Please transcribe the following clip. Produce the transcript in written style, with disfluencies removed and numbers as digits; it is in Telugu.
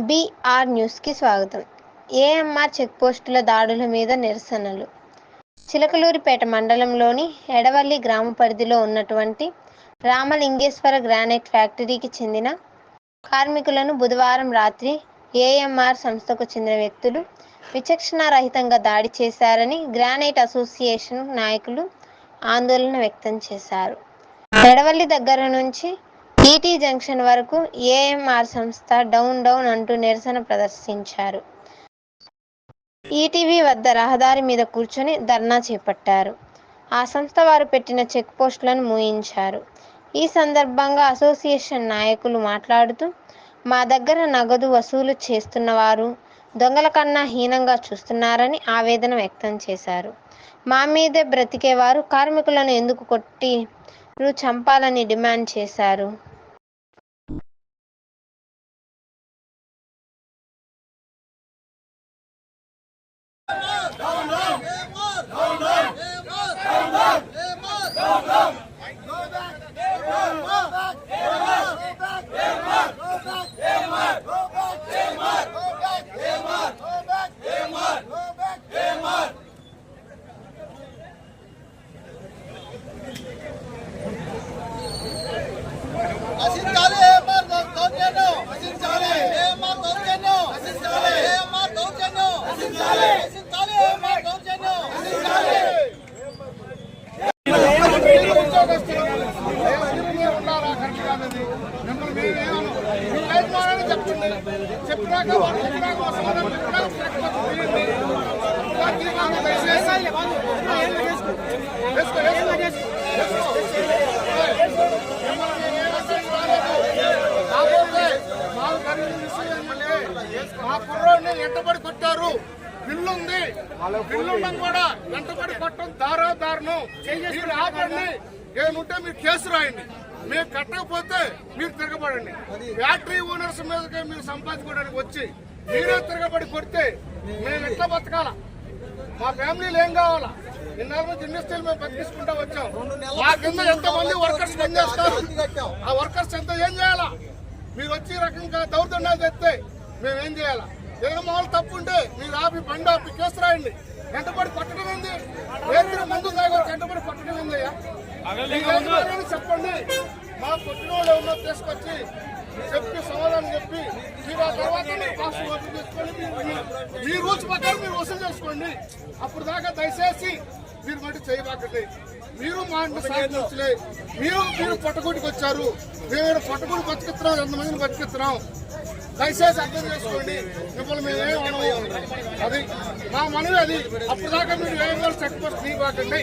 బీఆర్ న్యూస్కి స్వాగతం. ఏఎంఆర్ చెక్పోస్టుల దాడుల మీద నిరసనలు. చిలకలూరిపేట మండలంలోని ఎడవల్లి గ్రామ పరిధిలో ఉన్నటువంటి రామలింగేశ్వర గ్రానైట్ ఫ్యాక్టరీకి చెందిన కార్మికులను బుధవారం రాత్రి ఏఎంఆర్ సంస్థకు చెందిన వ్యక్తులు విచక్షణారహితంగా దాడి చేశారని గ్రానైట్ అసోసియేషన్ నాయకులు ఆందోళన వ్యక్తం చేశారు. ఎడవల్లి దగ్గర నుంచి ఈటీ జంక్షన్ వరకు ఏఎంఆర్ సంస్థ డౌన్ అంటూ నిరసన ప్రదర్శించారు. ఈటీవీ వద్ద రహదారి మీద కూర్చొని ధర్నా చేపట్టారు. ఆ సంస్థ వారు పెట్టిన చెక్ పోస్టులను మూయించారు. ఈ సందర్భంగా అసోసియేషన్ నాయకులు మాట్లాడుతూ, మా దగ్గర నగదు వసూలు చేస్తున్న వారు దొంగల కన్నా హీనంగా చూస్తున్నారని ఆవేదన వ్యక్తం చేశారు. మా మీదే బ్రతికేవారు కార్మికులను ఎందుకు కొట్టి చంపాలని డిమాండ్ చేశారు. ఎంటబడి కొట్టారు. బిల్లుంది, బిల్లుండం కూడా ఎంటబడి కొట్టడం దారుణం. మీరు ఆపండి, ఏముంటే మీరు కేసు రాయండి. మీరు కట్టకపోతే మీరు తిరగబడండి. ఫ్యాక్టరీ ఓనర్స్ మీద మీరు సంపాదించుకోవడానికి వచ్చి మీరే తిరగబడి కొడితే మేము ఎట్లా బతకాలా? మా ఫ్యామిలీలు ఏం కావాలా? ఇన్నాళ్ళ నుంచి ఇండస్ట్రీలు మేము బతికించుకుంటా వచ్చాం. మా కింద ఎంతమంది వర్కర్స్ పనిచేస్తారు? ఆ వర్కర్స్ ఎంత ఏం చేయాలా? మీరు వచ్చి రకంగా దౌర్జన్యాలు తెస్తే మేమేం చేయాలా? ఏదైనా మామూలు తప్పు ఉంటే మీరు ఆపి బండి ఆపి కేసు రాయండి. ఎంటబడి కొట్టడం ఏంది? రైతులు మందు తాగొచ్చు, ఎంటబడి కొట్టడం ఏందయ్యా? చెప్పండి. మా కొట్టిన వాళ్ళు ఎవరో తీసుకొచ్చి చెప్పి సమాధానం చెప్పి మీరు ఆ తర్వాత వసూలు చేసుకోండి. మీ రూల్స్ ప్రకారం మీరు వసూలు చేసుకోండి. అప్పుడు దాకా దయచేసి మీరు మట్టి చేయబాకండి. మీరు మా ఇంటి సాధించలే. మీరు పట్టుకుడికి వచ్చారు. మేము పట్టుకుని బతికిస్తున్నాం, ఎంతమందిని బతికిస్తున్నాం. దయచేసి అర్థం చేసుకోండి. మిమ్మల్ని మేమేమనము. అది మా మనవి. అది అప్పుడు దాకా మీరు ఏం చెక్ పోస్ట్ తీయబాకండి.